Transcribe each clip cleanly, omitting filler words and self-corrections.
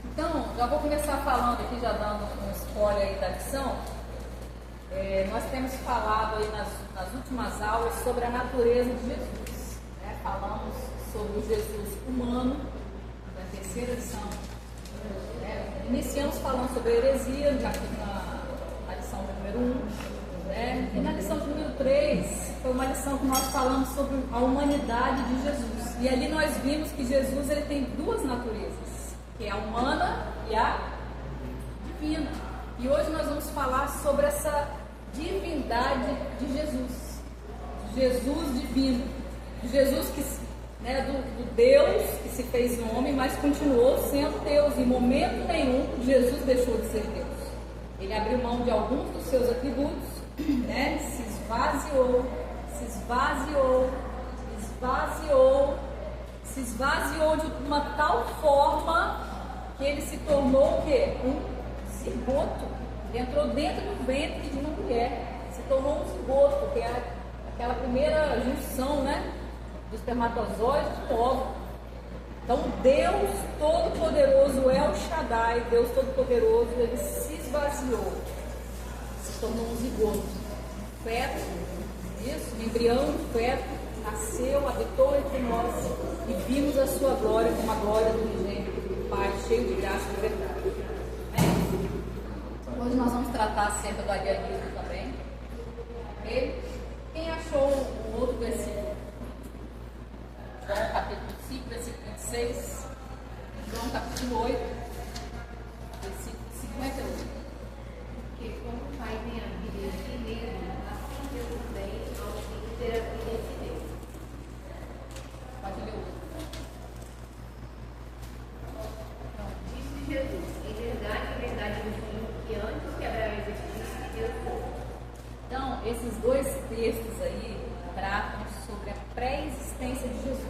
Então, já vou começar falando aqui, já dando um spoiler aí da lição. Nós temos falado aí nas últimas aulas sobre a natureza de Jesus. Falamos sobre o Jesus humano, na terceira lição. Iniciamos falando sobre a heresia, na lição número 1. E na lição de número 3, foi uma lição que nós falamos sobre a humanidade de Jesus. E ali nós vimos que Jesus ele tem duas naturezas, que é a humana e a divina. E hoje nós vamos falar sobre essa divindade de Jesus. Jesus divino. Jesus que, do Deus que se fez homem, mas continuou sendo Deus. Em momento nenhum Jesus deixou de ser Deus. Ele abriu mão de alguns dos seus atributos, se esvaziou de uma tal forma que ele se tornou o quê? Um zigoto. Ele entrou dentro do ventre de uma mulher, se tornou um zigoto, que é aquela primeira junção, do espermatozoide com o óvulo. Então Deus Todo-Poderoso, El Shaddai, Deus Todo-Poderoso, ele se esvaziou, se tornou um zigoto, feto, um embrião do feto, nasceu, habitou entre nós e vimos a sua glória como a glória do unigênito do Pai, cheio de graça e verdade. Hoje nós vamos tratar acerca do arianismo também. Ok? Quem achou um outro versículo? João capítulo 5, versículo 26. João capítulo 8, versículo 58. Porque como o Pai tem a vida em si mesmo, assim Deus também aos filhos ter a vida em si mesmo. Pode ler o outro. Então, disse Jesus: em verdade vos digo que antes que Abraão existisse, Deus foi. Então, esses dois textos aí tratam sobre a pré-existência de Jesus.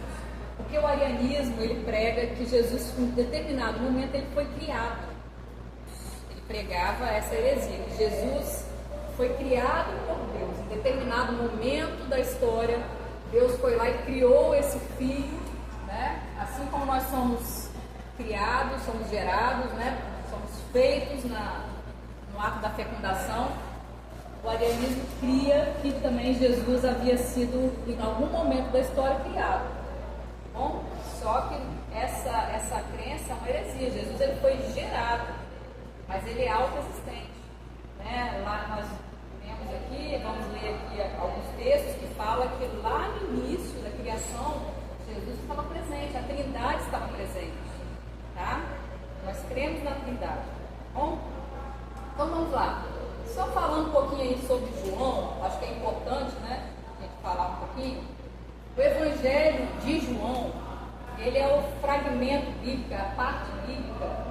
Porque o arianismo, ele prega que Jesus, em determinado momento, ele foi criado. Ele pregava essa heresia, que Jesus foi criado por Deus. Em determinado momento da história, Deus foi lá e criou esse filho, Assim como nós somos criados, somos gerados, Somos feitos no ato da fecundação. O arianismo cria que também Jesus havia sido, em algum momento da história, criado. Bom, só que essa crença é uma heresia. Jesus ele foi gerado, mas ele é autoexistente. Lá nós vemos aqui, vamos ler aqui alguns textos que falam que lá no início da criação, Jesus estava presente, a Trindade estava presente. Tá? Nós cremos na Trindade. Bom, então vamos lá. Só falando um pouquinho aí sobre João, acho que é importante, a gente falar um pouquinho. O Evangelho de João, ele é o fragmento bíblico, a parte bíblica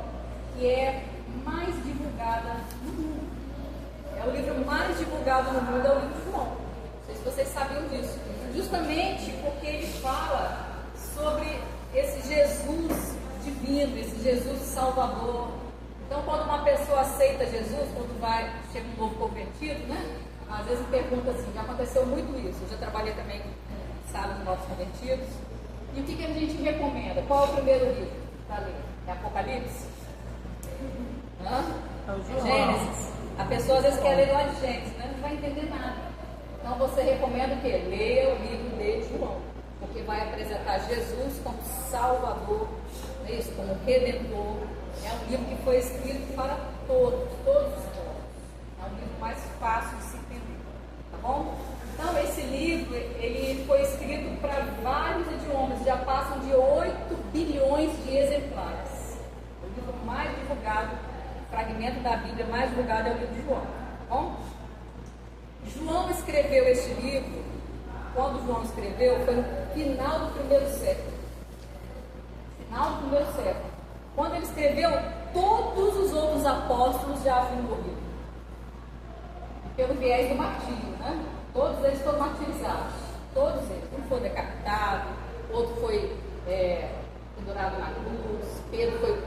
que é mais divulgada no mundo. É o livro mais divulgado no mundo, é o livro de João. Não sei se vocês sabiam disso. Justamente porque ele fala sobre esse Jesus divino, esse Jesus Salvador. Então, quando uma pessoa aceita Jesus, quando chega um novo convertido, às vezes pergunta assim, já aconteceu muito isso. Eu já trabalhei também com salas de novos convertidos. E o que a gente recomenda? Qual é o primeiro livro para ler? É Apocalipse? É Gênesis? A pessoa às vezes quer ler lá de Gênesis, não vai entender nada. Então você recomenda o quê? Leia o livro de João, porque vai apresentar Jesus como Salvador, como Redentor. É um livro que foi escrito para todos os povos. É um livro mais fácil de se entender, tá bom? Então esse livro, ele foi escrito para vários idiomas, já passam de 8 bilhões de exemplares. O livro mais divulgado, o fragmento da Bíblia mais divulgado é o livro de João, tá bom? João escreveu este livro, quando João escreveu, foi no final do primeiro século. Final do primeiro século. Quando ele escreveu, todos os outros apóstolos já haviam morrido. Pelo viés do martírio, Todos eles foram martirizados. Todos eles. Um foi decapitado, outro foi pendurado na cruz, Pedro foi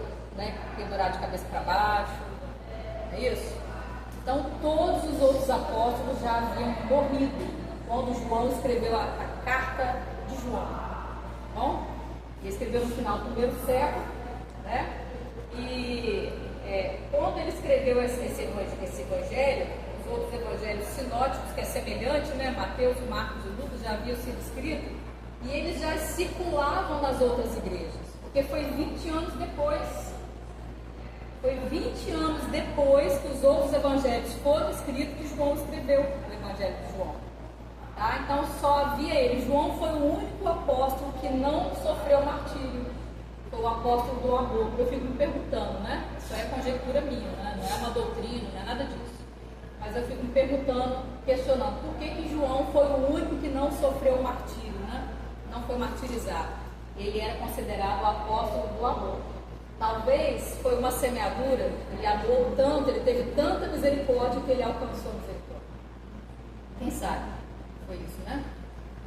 pendurado de cabeça para baixo. É isso? Então, todos os outros apóstolos já haviam morrido quando João escreveu a carta de João. Bom? Ele escreveu no final do primeiro século, né? E quando ele escreveu esse evangelho, os outros evangelhos sinóticos, que é semelhante, né? Mateus, Marcos e Lucas já haviam sido escritos, e eles já circulavam nas outras igrejas, porque foi 20 anos depois. Foi 20 anos depois que os outros evangelhos foram escritos que João escreveu o evangelho de João. Tá? Então só havia ele. João foi o único apóstolo que não sofreu martírio. Foi o apóstolo do amor. Eu fico me perguntando, né? Isso é conjectura minha, né? Não é uma doutrina, não é nada disso. Mas eu fico me perguntando, questionando, por que João foi o único que não sofreu martírio, né? Não foi martirizado. Ele era considerado o apóstolo do amor. Talvez foi uma semeadura, ele amou tanto, ele teve tanta misericórdia que ele alcançou a misericórdia. Quem sabe? Foi isso, né?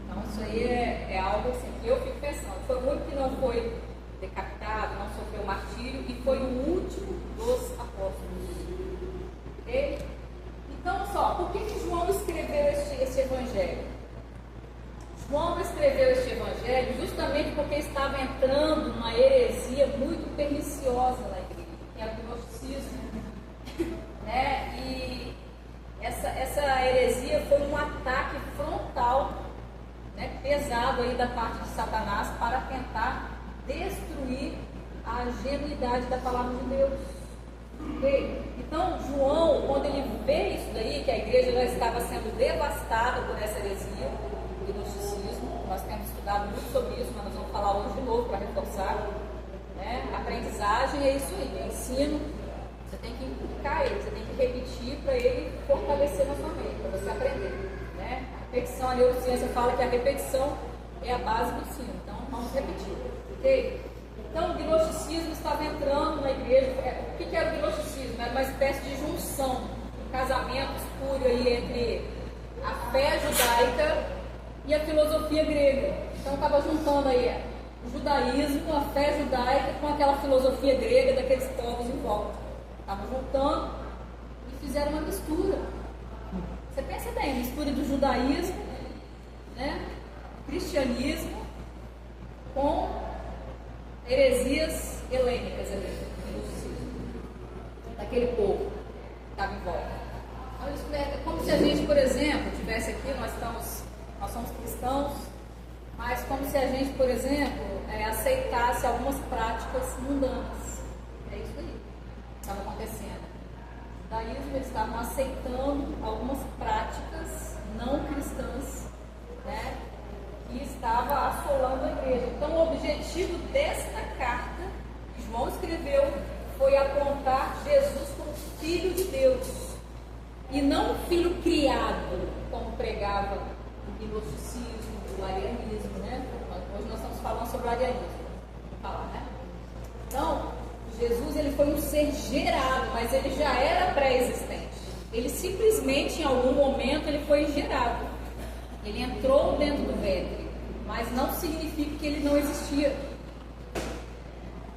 Então isso aí é algo assim que eu fico pensando. Foi o único que não foi decapitado, não sofreu martírio e foi o último dos apóstolos. Ok? Então, só, por que João escreveu esse evangelho? João escreveu este evangelho justamente porque estava entrando numa heresia muito perniciosa na igreja, que é o gnosticismo. Né? E essa heresia foi um ataque frontal, né, pesado aí da parte de Satanás para tentar destruir a genuidade da palavra de Deus. Okay? Então, João, quando ele vê isso daí, que a igreja já estava sendo devastada por essa heresia, do gnosticismo, nós temos estudado muito sobre isso, mas nós vamos falar hoje de novo para reforçar. Né? Aprendizagem é isso aí, é ensino. Você tem que implicar ele, você tem que repetir para ele fortalecer na sua mente, para você aprender. Né? A repetição, a neurociência fala que a repetição é a base do ensino, então vamos repetir. Ok? Então, o gnosticismo estava entrando na igreja. O que era o gnosticismo? Era uma espécie de junção, um casamento espúrio aí entre a fé judaica e a filosofia grega. Então, estava juntando aí o judaísmo, a fé judaica com aquela filosofia grega daqueles povos em volta. Estavam juntando e fizeram uma mistura. Você pensa bem, a mistura do judaísmo, né, cristianismo, com heresias helênicas ali, daquele povo que estava em volta. Então, é como se a gente, por exemplo, tivesse aqui, nós somos cristãos, mas como se a gente, por exemplo, aceitasse algumas práticas mundanas. É isso aí que estava acontecendo. O judaísmo, eles estavam aceitando algumas práticas não cristãs, né, que estava assolando a igreja. Então, o objetivo desta carta que João escreveu foi apontar Jesus como Filho de Deus e não um filho criado, como pregava o gnosticismo, o arianismo, né? Hoje nós estamos falando sobre o arianismo. Vamos falar, né? Então, Jesus, ele foi um ser gerado, mas ele já era pré-existente. Ele simplesmente, em algum momento, ele foi gerado. Ele entrou dentro do ventre, mas não significa que ele não existia.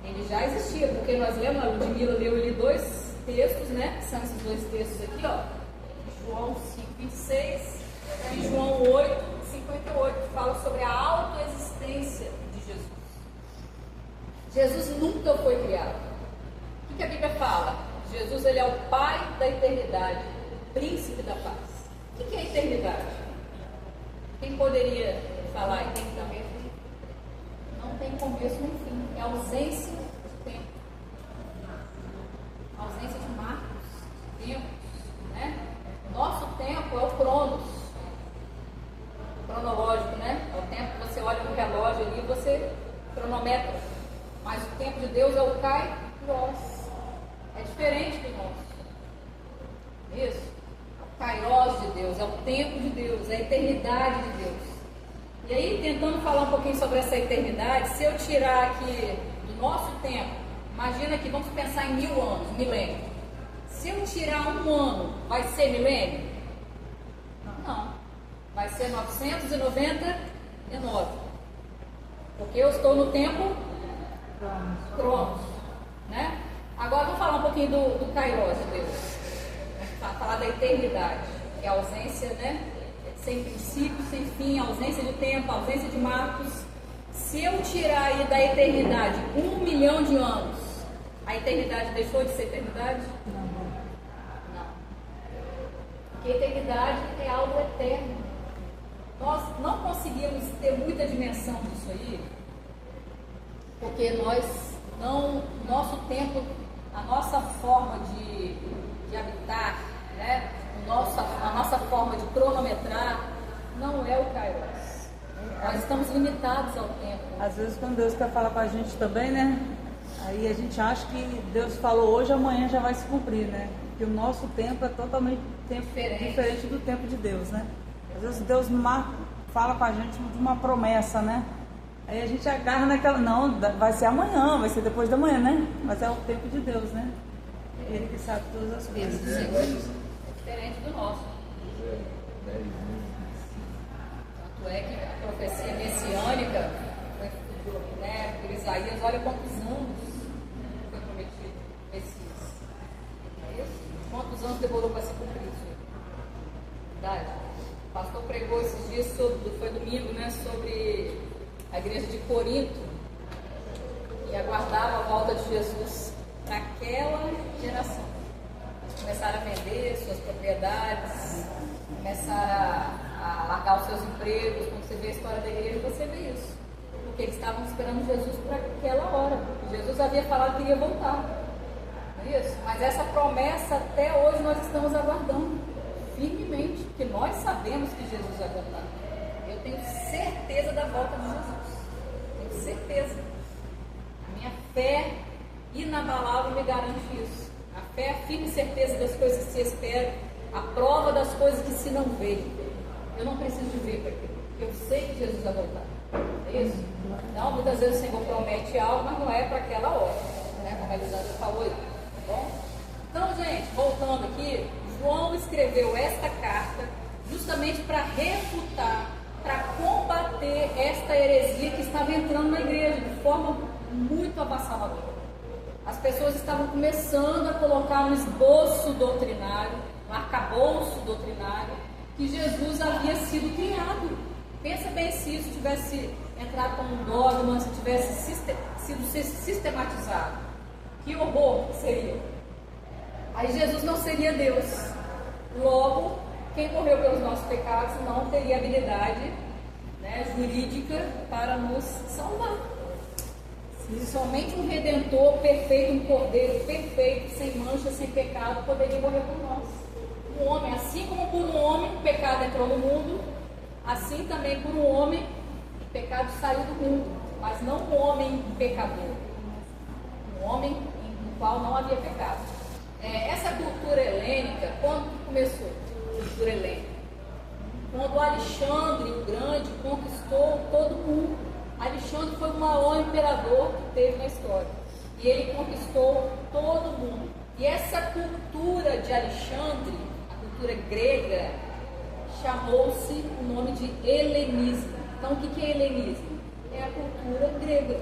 Ele já existia, porque nós lemos, a Ludmila leu ali dois textos, né? Que são esses dois textos aqui, ó. João 5:26 e João 8:58, que fala sobre a autoexistência de Jesus. Jesus nunca foi criado. O que a Bíblia fala? Jesus, ele é o Pai da eternidade, príncipe da paz. O que é eternidade? Quem poderia falar eternidade? Não tem começo nem fim. É ausência de tempo. Ausência de marcos, tempos, né? Nosso tempo é o cronos. O cronológico, né? É o tempo que você olha no relógio ali e você cronometra. Mas o tempo de Deus é o kairos. É diferente do nosso. Isso. O kairos de Deus, é o tempo de Deus, é a eternidade de Deus. E aí, tentando falar um pouquinho sobre essa eternidade, se eu tirar aqui do nosso tempo, imagina que vamos pensar em 1000 anos, milênio. Se eu tirar um ano, vai ser milênio? Não. Vai ser 999. Porque eu estou no tempo Cronos, né? Agora vamos falar um pouquinho do Kairos de Deus. Vamos falar da eternidade, que é a ausência, né? Sem princípio, sem fim, ausência de tempo, ausência de marcos, Se eu tirar aí da eternidade 1 milhão de anos, a eternidade deixou de ser eternidade? Não. Porque eternidade é algo eterno. Nós não conseguimos ter muita dimensão disso aí, porque nosso tempo, a nossa forma de habitar, né? A nossa forma de cronometrar não é o Kairos. Nós estamos limitados ao tempo. Às vezes quando Deus quer falar com a gente também, né? Aí a gente acha que Deus falou hoje, amanhã já vai se cumprir, né? Que o nosso tempo é totalmente diferente do tempo de Deus, né? Às vezes Deus fala com a gente de uma promessa, né? Aí a gente agarra naquela, não, vai ser amanhã, vai ser depois da manhã, né? Mas é o tempo de Deus, né? Ele que sabe todas as coisas. É diferente do nosso. Tanto é que a profecia messiânica foi, né, por Isaías, olha quantos anos foi prometido Messias. É isso? Quantos anos demorou para se cumprir isso? Verdade? O pastor pregou esses dias foi domingo, né, sobre a igreja de Corinto, e aguardava a volta de Jesus para aquela geração. Eles começaram a vender suas propriedades, começaram a largar os seus empregos. Quando você vê a história da igreja, você vê isso. Porque eles estavam esperando Jesus para aquela hora. Jesus havia falado que iria voltar. Não é isso? Mas essa promessa até hoje nós estamos aguardando firmemente, porque nós sabemos que Jesus vai voltar. Eu tenho certeza da volta de Jesus. Tenho certeza. A minha fé inabalável me garante isso. A fé é a firme certeza das coisas que se esperam, a prova das coisas que se não veem. Eu não preciso de ver para aquilo, porque eu sei que Jesus vai voltar. É isso? Então, muitas vezes o Senhor promete algo, mas não é para aquela hora, né? Como a Elisandra falou aí, tá bom? Então, gente, voltando aqui, João escreveu esta carta justamente para refutar, para combater esta heresia que estava entrando na igreja de forma muito avassaladora. As pessoas estavam começando a colocar um esboço doutrinário, um arcabouço doutrinário, que Jesus havia sido criado. Pensa bem se isso tivesse entrado como um dogma, se tivesse sido sistematizado. Que horror seria! Aí Jesus não seria Deus. Logo, quem morreu pelos nossos pecados não teria habilidade, né, jurídica para nos salvar. Somente um Redentor perfeito, um Cordeiro perfeito, sem mancha, sem pecado, poderia morrer por nós. Um homem, assim como por um homem o pecado entrou no mundo, assim também por um homem o pecado saiu do mundo, mas não um homem pecador, um homem no qual não havia pecado. Essa cultura helênica, quando começou a cultura helênica? Quando Alexandre o Grande conquistou todo mundo. Alexandre foi o maior imperador que teve na história. E ele conquistou todo mundo. E essa cultura de Alexandre, a cultura grega, chamou-se o nome de helenismo. Então, o que é helenismo? É a cultura grega.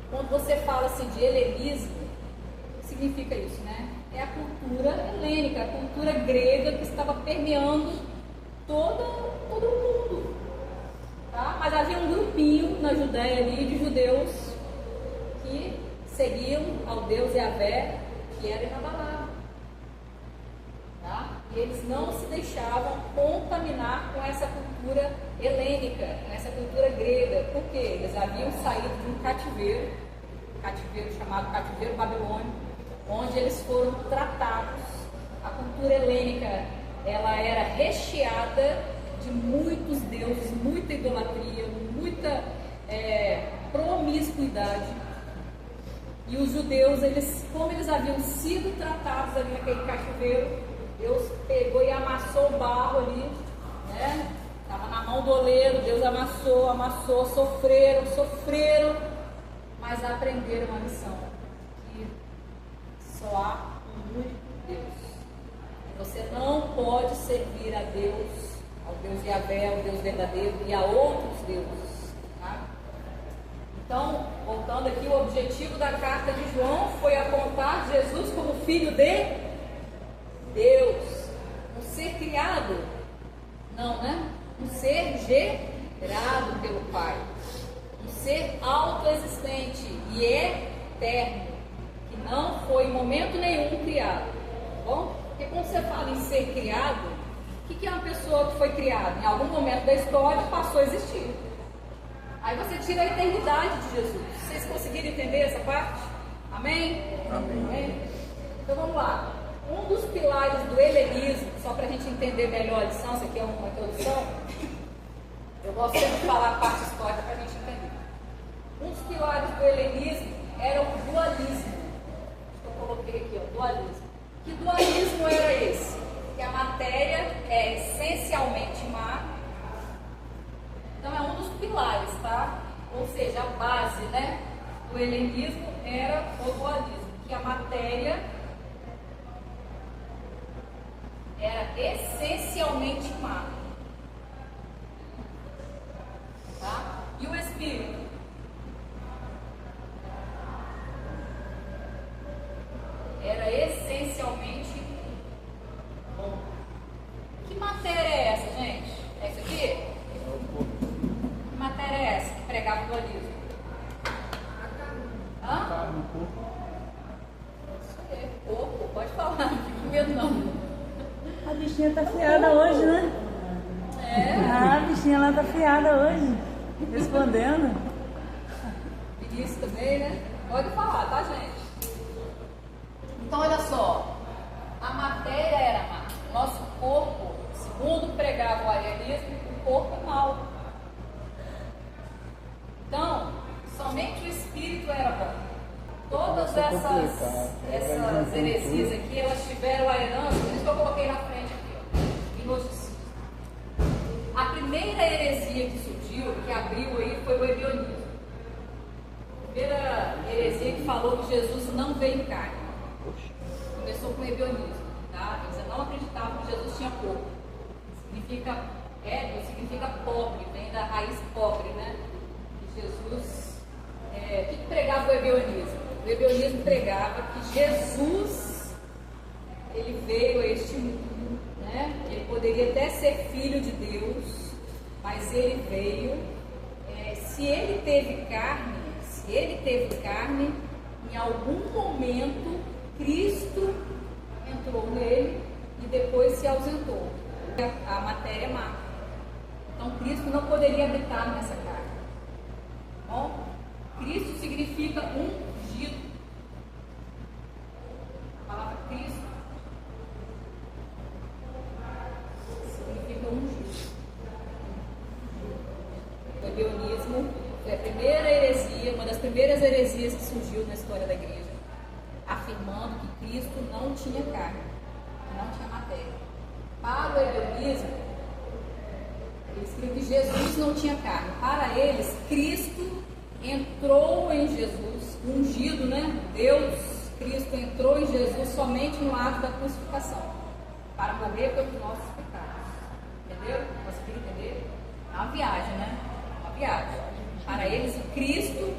Quando você fala assim de helenismo, o que significa isso, né? É a cultura helênica, a cultura grega que estava permeando todo o mundo. Tá? Mas havia um grupinho na Judéia ali de judeus que seguiam ao Deus Yahvé, que era inabalável. Tá? E eles não se deixavam contaminar com essa cultura helênica, com essa cultura grega. Por quê? Eles haviam saído de um cativeiro chamado cativeiro babilônico, onde eles foram tratados. A cultura helênica, ela era recheada de muitos deuses, muita idolatria, muita promiscuidade. E os judeus, como eles haviam sido tratados ali naquele cativeiro, Deus pegou e amassou o barro ali, né? Estava na mão do oleiro, Deus amassou, sofreram, mas aprenderam a lição, que só há um único Deus. Você não pode servir a Deus, ao Deus Yahvé, ao Deus verdadeiro e a outros deuses. Tá? Então, voltando aqui, o objetivo da carta de João foi apontar Jesus como filho de Deus, um ser criado, não, né? Um ser gerado pelo Pai, um ser autoexistente e eterno, que não foi em momento nenhum criado. Tá bom? Porque quando você fala em ser criado, o que é uma pessoa que foi criada? Em algum momento da história passou a existir. Aí você tira a eternidade de Jesus. Vocês conseguiram entender essa parte? Amém? Amém. Então vamos lá. Um dos pilares do helenismo, só para a gente entender melhor a lição, isso aqui é uma introdução. Eu gosto sempre de falar a parte histórica para a gente entender. Um dos pilares do helenismo era o dualismo. Eu coloquei aqui, ó, dualismo. Que dualismo era esse? Que a matéria é essencialmente má. Então é um dos pilares, tá? Ou seja, a base, né, do helenismo era o dualismo, que a matéria era essencialmente má. Tá? E o espírito? Era essencialmente bom. Que matéria é essa, gente? É isso aqui? Que matéria é essa que pregava o dualismo? Hã? Isso aí, corpo, pode falar, não fica com medo não. A bichinha tá afiada hoje, né? É? Ah, a bichinha lá tá afiada hoje, respondendo. Isso também, né? Pode falar, tá, gente? Então, olha só. A matéria era má. Nosso corpo, segundo pregava o arianismo, o corpo é mau. Então, somente o espírito era bom. Todas essas heresias aqui, elas tiveram a herança, por isso que eu coloquei na frente aqui, ó, gnosticismo. A primeira heresia que surgiu, que abriu aí, foi o ebionismo. A primeira heresia que falou que Jesus não veio em carne. Começou com o ebionismo, tá? Eles não acreditavam que Jesus tinha corpo. Significa significa pobre, vem da raiz pobre, né? Que Jesus, o que pregava o ebionismo? O ebionismo pregava que Jesus, ele veio a este mundo, né? Ele poderia até ser filho de Deus, mas ele veio, se ele teve carne, em algum momento Cristo entrou nele e depois se ausentou. A matéria é má. Então Cristo não poderia habitar nessa carne. Bom, Cristo significa ungido. A palavra Cristo significa ungido. O ebionismo foi a primeira heresia, uma das primeiras heresias que surgiu na história da igreja, afirmando que Cristo não tinha carne, não tinha matéria. Para o ebionismo, eles criam que Jesus não tinha carne. Para eles, Cristo entrou em Jesus, ungido, né? Deus, Cristo entrou em Jesus somente no ato da crucificação, para morrer pelos nossos pecados. Entendeu? Conseguiram entender? É uma viagem, né? Uma viagem. Para eles, Cristo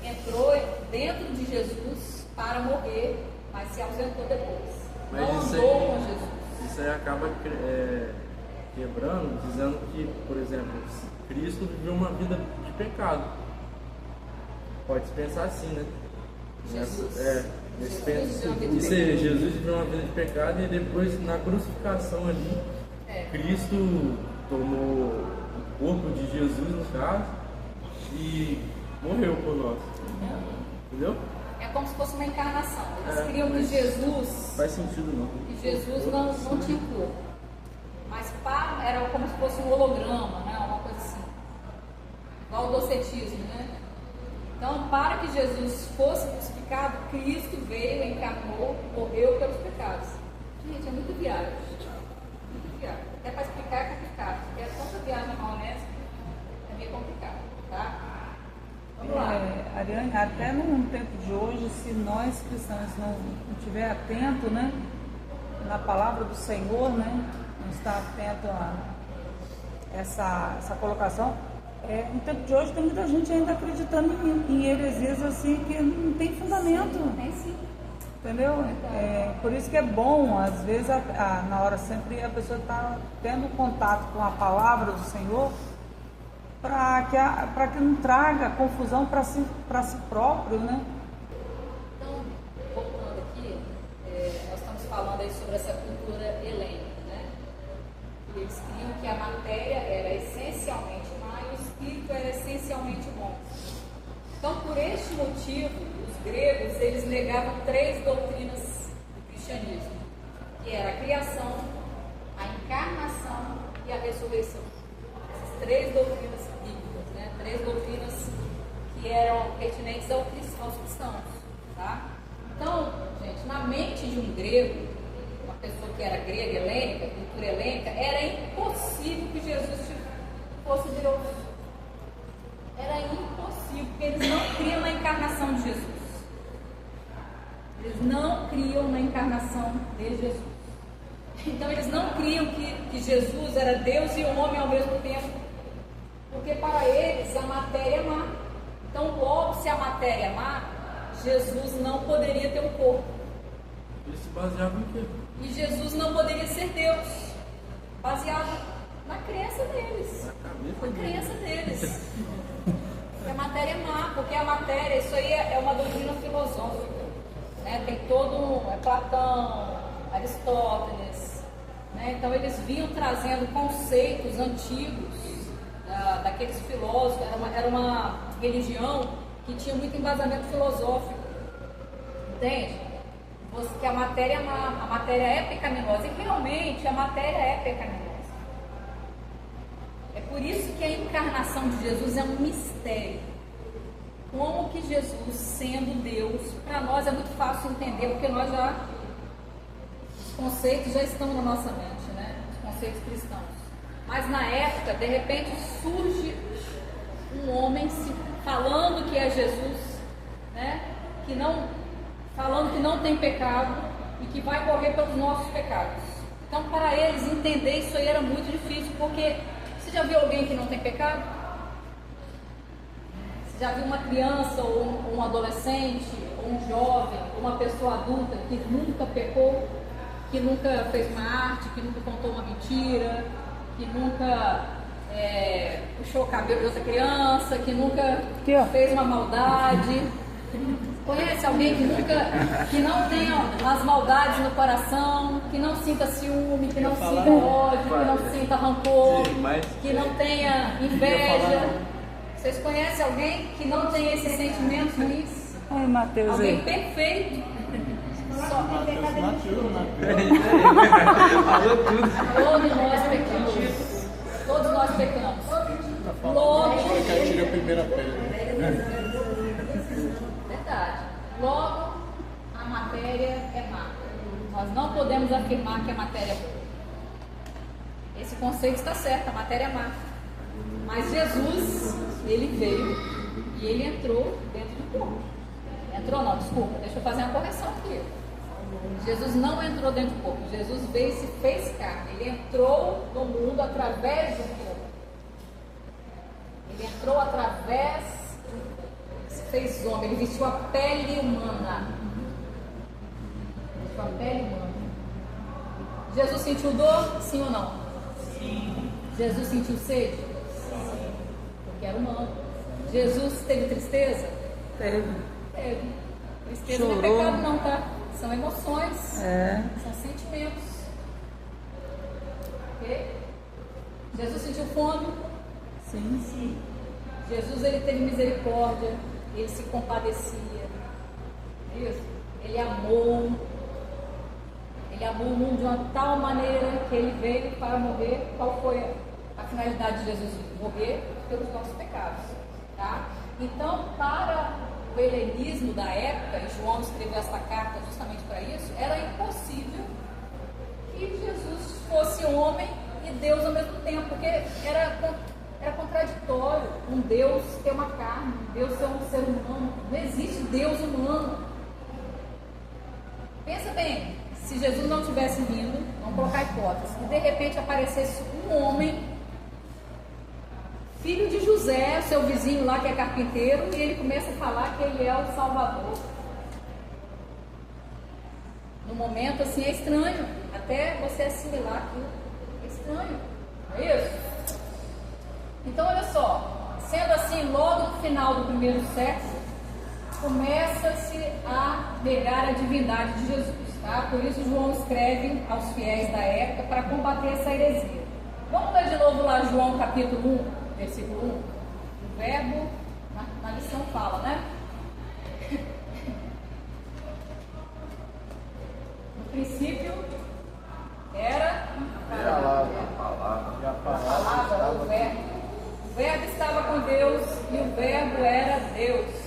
entrou dentro de Jesus para morrer, mas se ausentou depois. Mas não isso andou aí, com Jesus. Isso aí acaba quebrando, dizendo que, por exemplo, Cristo viveu uma vida de pecado. Pode-se pensar assim, né? Jesus. Nesse Jesus penso, viveu uma vida de Jesus viveu uma vida de pecado e depois, na crucificação ali, Cristo tomou o corpo de Jesus, no caso, e morreu por nós. Entendeu? É como se fosse uma encarnação. Eles criam que Jesus. Faz sentido não. Que Jesus não tinha corpo. Mas era como se fosse um holograma, né? Uma coisa assim. Igual o docetismo, né? Então, para que Jesus fosse crucificado, Cristo veio, encarnou, morreu pelos pecados. Gente, é muito viagem. Muito viagem. Até para explicar é complicado. Porque é tanta viagem maionese, é meio complicado, tá? Vamos lá. Ariane, até no tempo de hoje, se nós cristãos não estiver atento, né, na palavra do Senhor, né, não estar atento a essa colocação, no tempo de hoje tem muita gente ainda acreditando em heresias assim que não tem fundamento. Tem sim. Entendeu? Por isso que é bom, às vezes, na hora sempre a pessoa está tendo contato com a palavra do Senhor para que não traga confusão para si próprio, né? Então, voltando aqui, nós estamos falando aí sobre essa cultura helênica, né? Eles criam que a matéria era essencialmente má e o espírito era essencialmente bom. Então, por este motivo, os gregos, eles negavam 3 doutrinas do cristianismo, que era a criação, a encarnação e a ressurreição. Essas 3 doutrinas bíblicas, né? 3 doutrinas que eram pertinentes aos cristãos, tá? Então, gente, na mente de um grego, uma pessoa que era grega, helênica, cultura helênica, era impossível que Jesus fosse Deus. Era impossível, porque eles não criam na encarnação de Jesus. Eles não criam na encarnação de Jesus. Então eles não criam que Jesus era Deus e homem ao mesmo tempo. Porque para eles a matéria é má. Então logo, se a matéria é má, Jesus não poderia ter um corpo. Eles se baseavam em quê? E Jesus não poderia ser Deus. Baseado na crença deles. Na crença deles. A matéria é má, porque a matéria, isso aí é uma doutrina filosófica, né? Tem todo Platão, Aristóteles, né? Então eles vinham trazendo conceitos antigos daqueles filósofos. Era uma religião que tinha muito embasamento filosófico, entende? Que a matéria é má, a matéria é pecaminosa, e realmente a matéria é pecaminosa. É por isso que a encarnação de Jesus é um mistério. Como que Jesus, sendo Deus, para nós é muito fácil entender, porque os conceitos já estão na nossa mente, né? Os conceitos cristãos. Mas na época, de repente, surge um homem falando que é Jesus, né? Falando que não tem pecado e que vai morrer pelos nossos pecados. Então, para eles entender isso aí era muito difícil, porque você já viu alguém que não tem pecado? Você já viu uma criança ou um adolescente, ou um jovem, ou uma pessoa adulta que nunca pecou, que nunca fez uma arte, que nunca contou uma mentira, que nunca puxou o cabelo de outra criança, que nunca fez uma maldade? Conhece alguém que não tenha as maldades no coração, que não sinta ciúme, que não sinta ódio, que não sinta rancor, que não tenha inveja? Vocês conhecem alguém que não tem esses sentimentos ruins? Ai, Mateus, alguém perfeito. Só todos nós pecamos. Todos nós pecamos. Logo, tira a primeira pedra. logo, a matéria é má. Nós não podemos afirmar que a matéria é boa. Esse conceito está certo, a matéria é má. Mas Jesus, ele veio e ele entrou dentro do corpo. Entrou não, desculpa, deixa eu fazer uma correção aqui. Jesus não entrou dentro do corpo. Jesus veio e se fez carne. Ele entrou no mundo através do corpo. Ele entrou através se fez homem, ele vestiu a pele humana. Vestiu a pele humana. Jesus sentiu dor? Sim ou não? Sim. Jesus sentiu sede? Sim. Porque era humano. Jesus teve tristeza? Teve. Tristeza Chorou. Não é pecado não, tá? São emoções. São sentimentos. Ok? Jesus sentiu fome? Sim. Jesus, ele teve misericórdia. Ele se compadecia. Isso. Ele amou o mundo de uma tal maneira que ele veio para morrer. Qual foi a finalidade de Jesus? Morrer pelos nossos pecados, tá? Então, para o helenismo da época, e João escreveu essa carta justamente para isso, era impossível que Jesus fosse homem e Deus ao mesmo tempo, porque era contraditório um Deus ter uma carne, Deus ser um ser humano. Não existe Deus humano. Pensa bem, se Jesus não tivesse vindo, vamos colocar a hipótese, e de repente aparecesse um homem, filho de José, seu vizinho lá que é carpinteiro, e ele começa a falar que ele é o Salvador. No momento assim é estranho, até você assimilar aquilo. É estranho, não é isso? Então, olha só, sendo assim, logo no final do primeiro século, começa-se a negar a divindade de Jesus, tá? Por isso João escreve aos fiéis da época para combater essa heresia. Vamos ler de novo lá João capítulo 1, versículo 1. O verbo, na lição fala, né? No princípio era a palavra, o verbo. O verbo estava com Deus e o verbo era Deus.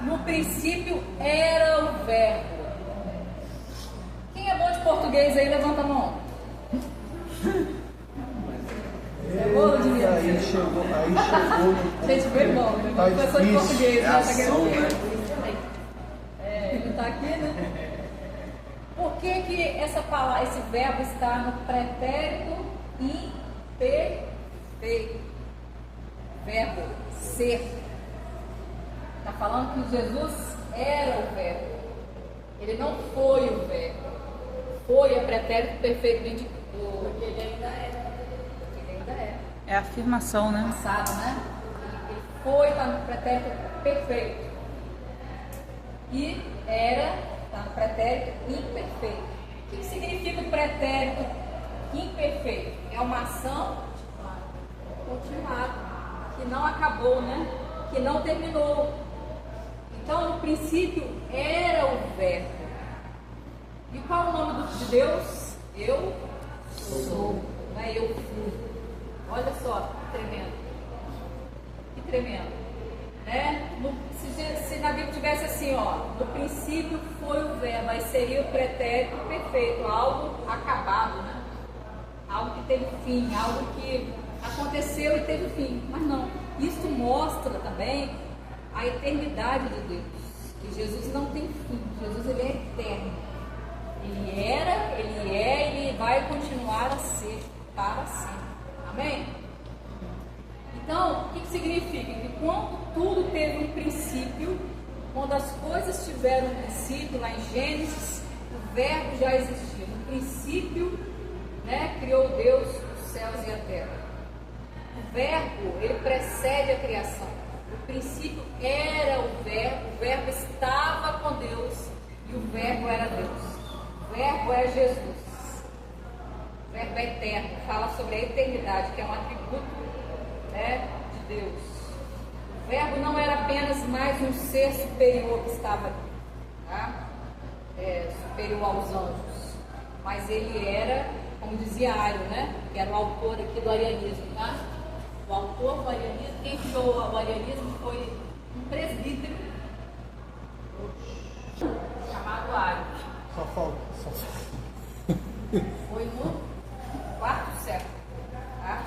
No princípio era o verbo. Quem é bom de português aí, levanta a mão. É bom de Aí chegou no gente, foi bom, né? Tá Professor de difícil. português, É né? ação, né? Ele está aqui, né? Por que essa palavra, esse verbo está no pretérito imperfeito? Verbo ser. Está falando que Jesus era o verbo. Ele não foi o verbo. Foi é pretérito perfeito indicado. Porque ele ainda é. Ele ainda é. É a afirmação, né? Passado, né? Ele foi, está no pretérito perfeito. E era, está no pretérito imperfeito. O que significa o pretérito imperfeito? É uma ação continuada, que não acabou, né? Que não terminou. Então, no princípio, era o verbo. E qual é o nome de Deus? Eu sou, não é eu fui. Olha só, que tremendo. Que tremendo. Né? Se na Bíblia tivesse assim, ó, no princípio foi o verbo, aí seria o pretérito perfeito, algo acabado, né? Algo que teve fim, algo que aconteceu e teve fim. Mas não, isso mostra também a eternidade de Deus, que Jesus não tem fim, Jesus ele é eterno. Ele era, ele é, ele vai continuar a ser para sempre. Amém? Então, o que significa? Que quando tudo teve um princípio, quando as coisas tiveram um princípio, lá em Gênesis, o verbo já existia. No princípio, né, criou Deus os céus e a terra. O verbo, ele precede a criação. O princípio era o verbo estava com Deus e o verbo era Deus. O verbo é Jesus. O verbo é eterno, fala sobre a eternidade, que é um atributo, né, de Deus. O verbo não era apenas mais um ser superior que estava ali, tá? Superior aos anjos, mas ele era, como dizia Ario, né, que era o autor aqui do arianismo, tá? O autor do arianismo, quem criou o arianismo foi um presbítero chamado Ario. Só falta. Foi no 4º século, tá?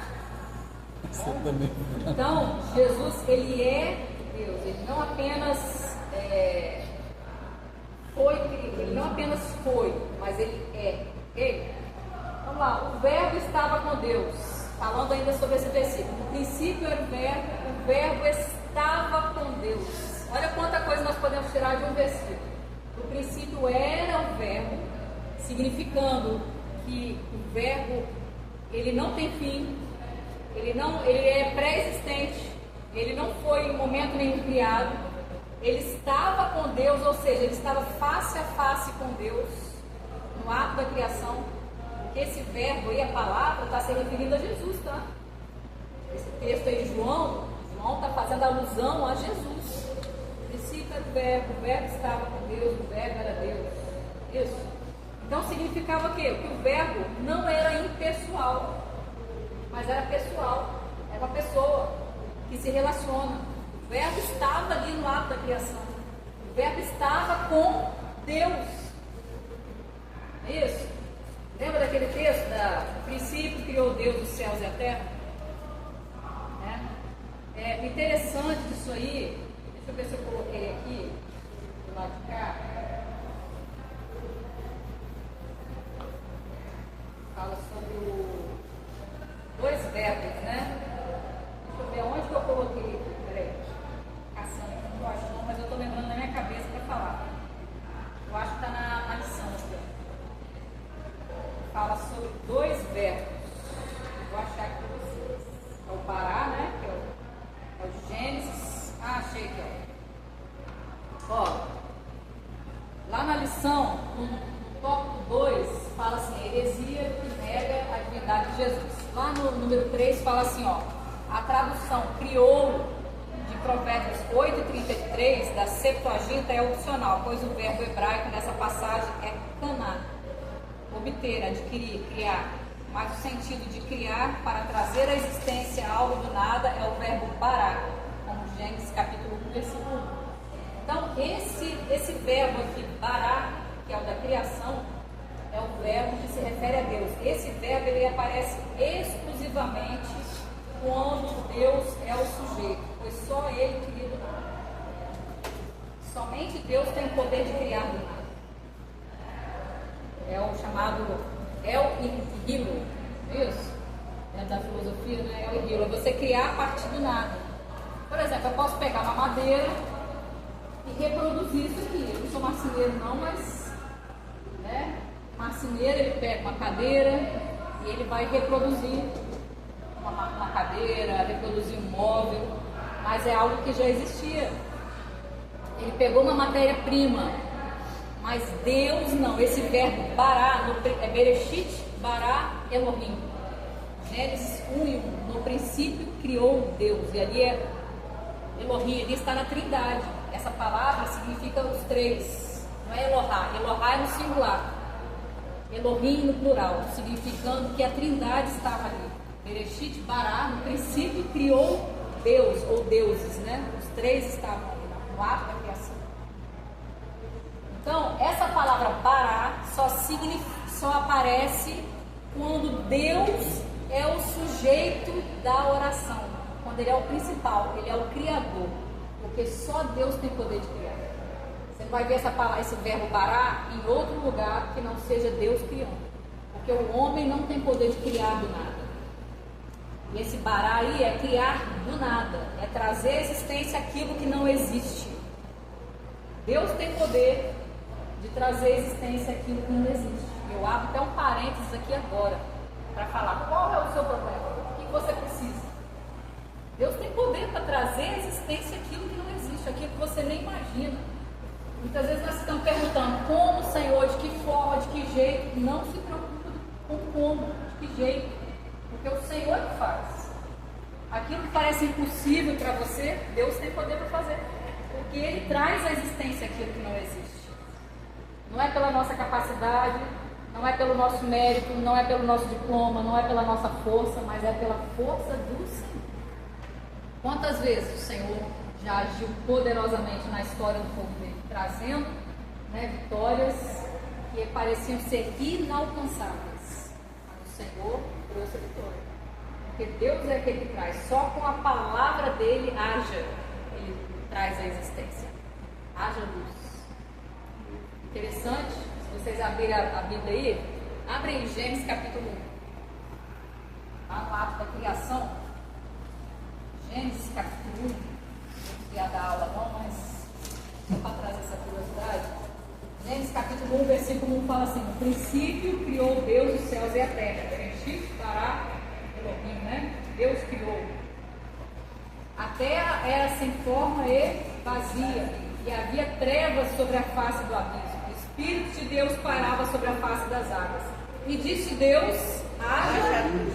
Então, Jesus, ele é Deus, ele não apenas ele não apenas foi, mas ele é. Okay? Vamos lá, o verbo estava com Deus, falando ainda sobre esse versículo. No princípio era o verbo estava com Deus. Olha quanta coisa nós podemos tirar de um versículo. No princípio era o verbo, significando que o verbo, ele não tem fim, ele é pré-existente, ele não foi em momento nenhum criado, ele estava com Deus, ou seja, ele estava face a face com Deus, no ato da criação, porque esse verbo aí, a palavra, está se referindo a Jesus, tá? Esse texto aí de João está fazendo alusão a Jesus. O princípio era o verbo estava com Deus, o verbo era Deus. Isso. Então significava o quê? Que o verbo não era impessoal, mas era pessoal, era uma pessoa que se relaciona. O verbo estava ali no ato da criação, o verbo estava com Deus. É isso? Lembra daquele texto? No princípio criou Deus os céus e a terra? É interessante disso aí, deixa eu ver se eu coloquei aqui, do lado de cá. Fala sobre dois verbos, né? Deixa eu ver onde que eu coloquei. Peraí. Caçando, não acho não, mas eu estou lembrando na minha cabeça para falar. Eu acho que está na lição aqui. Fala sobre dois verbos. Vou achar aqui para vocês. É o parar, né? Que é o lição, no tópico 2, fala assim, a heresia que nega a divindade de Jesus. Lá no número 3 fala assim, ó, a tradução criou de Provérbios 8:33 da Septuaginta é opcional, pois o verbo hebraico nessa passagem é caná, obter, adquirir, criar. Mas o sentido de criar para trazer à existência algo do nada é o verbo bará, como Gênesis capítulo 1, versículo 1. Então, esse verbo aqui, bará, que é o da criação, é o verbo que se refere a Deus. Esse verbo ele aparece exclusivamente quando Deus é o sujeito, pois só Ele cria do nada. Somente Deus tem o poder de criar do nada. É o chamado El-Hilo, isso? Dentro da filosofia, né? El-Hilo, é você criar a partir do nada. Por exemplo, eu posso pegar uma madeira e reproduzir isso aqui. Eu não sou marceneiro não, mas marceneiro, ele pega uma cadeira e ele vai reproduzir uma cadeira, reproduzir um móvel, mas é algo que já existia. Ele pegou uma matéria-prima, mas Deus não. Esse verbo bará, é Bereshit, bará, Elohim. Gênesis 1:1, no princípio criou Deus, e ali é Elohim, ali está na Trindade. Essa palavra significa os três, não é Elohá. Elohá é no singular, Elohim no plural, significando que a Trindade estava ali. Bereshit, bará, no princípio criou Deus, ou deuses, né? Os três estavam ali no ato da criação. Então, essa palavra bará só aparece quando Deus é o sujeito da oração, quando Ele é o principal, Ele é o criador, porque só Deus tem poder de criar. Você não vai ver esse verbo bará em outro lugar que não seja Deus criando, porque o homem não tem poder de criar do nada. E esse bará aí é criar do nada, é trazer à existência aquilo que não existe. Deus tem poder de trazer à existência aquilo que não existe. Eu abro até um parênteses aqui agora, para falar qual é o seu problema, o que você precisa. Deus tem poder para trazer à existência aquilo que não existe, aquilo que você nem imagina. Muitas vezes nós estamos perguntando como, Senhor, de que forma, de que jeito. Não se preocupe com como, de que jeito, porque o Senhor que faz. Aquilo que parece impossível para você, Deus tem poder para fazer, porque Ele traz à existência aquilo que não existe. Não é pela nossa capacidade, não é pelo nosso mérito, não é pelo nosso diploma, não é pela nossa força, mas é pela força do Senhor. Quantas vezes o Senhor já agiu poderosamente na história do povo dele, trazendo vitórias que pareciam ser inalcançáveis, mas o Senhor trouxe a vitória, porque Deus é aquele que traz. Só com a palavra dele ele traz a existência. Haja luz. Interessante, se vocês abrirem a Bíblia aí, abrem em Gênesis capítulo 1, lá no ato da criação. Gênesis capítulo 1, não ia dar aula não, mas só para trazer essa curiosidade. Gênesis capítulo 1, versículo 1 fala assim: no princípio criou Deus os céus e a terra. Bereshit, bará, Elohim, né? Deus criou. A terra era sem forma e vazia, e havia trevas sobre a face do abismo. O Espírito de Deus pairava sobre a face das águas. E disse Deus: haja luz.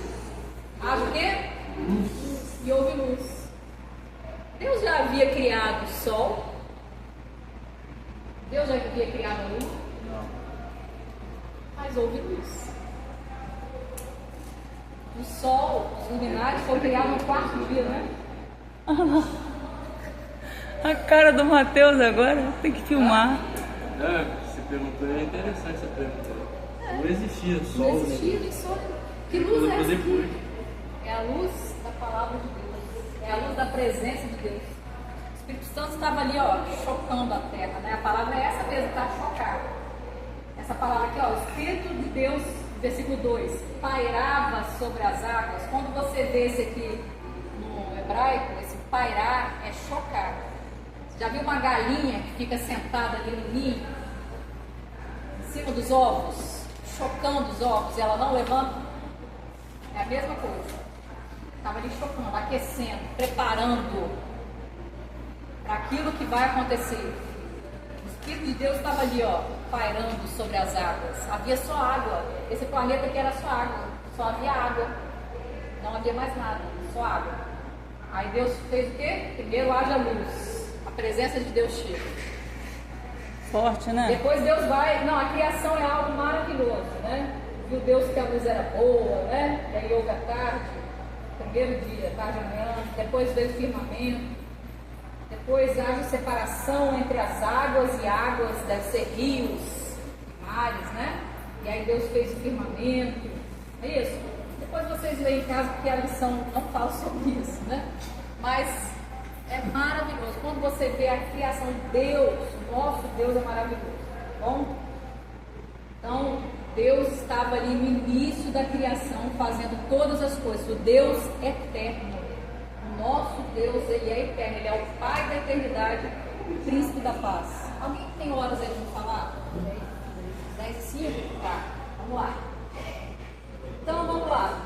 Haja o quê? Luz. E houve luz. Deus já havia criado o sol? Deus já havia criado a luz? Não. Mas houve luz. O sol, os luminares, foi criado no quarto dia, né? A cara do Mateus agora, tem que filmar. Você perguntou, é interessante essa pergunta. Não existia sol. Não existia sol. Que luz é essa? Depois. É a luz da palavra de Deus. É a luz da presença de Deus. O Espírito Santo estava ali, chocando a terra, né? A palavra é essa mesmo, está chocar. Essa palavra aqui, o Espírito de Deus, versículo 2, pairava sobre as águas. Quando você vê esse aqui no hebraico, esse pairar é chocar. Você já viu uma galinha que fica sentada ali no ninho, em cima dos ovos, chocando os ovos, e ela não levanta? É a mesma coisa. Estava ali chocando, aquecendo, preparando para aquilo que vai acontecer. O Espírito de Deus estava ali, ó, pairando sobre as águas. Havia só água. Esse planeta aqui era só água. Só havia água. Não havia mais nada, só água. Aí Deus fez o quê? Primeiro haja luz. A presença de Deus chega. Forte, né? Depois Deus vai. Não, a criação é algo maravilhoso, né? Viu Deus que a luz era boa, né? E aí houve a tarde, primeiro dia, tarde e manhã. Depois veio o firmamento. Depois haja separação entre as águas e águas, deve ser rios, mares, né? E aí Deus fez o firmamento. É isso. Depois vocês leem em casa, porque a lição não fala sobre isso, né? Mas é maravilhoso. Quando você vê a criação de Deus, o nosso Deus é maravilhoso, tá bom? Então, Deus estava ali no início da criação, fazendo todas as coisas. O Deus eterno. O nosso Deus, Ele é eterno. Ele é o Pai da eternidade, o Príncipe da paz. Alguém tem horas aí de falar? 10:05? Tá, vamos lá. Então, vamos lá.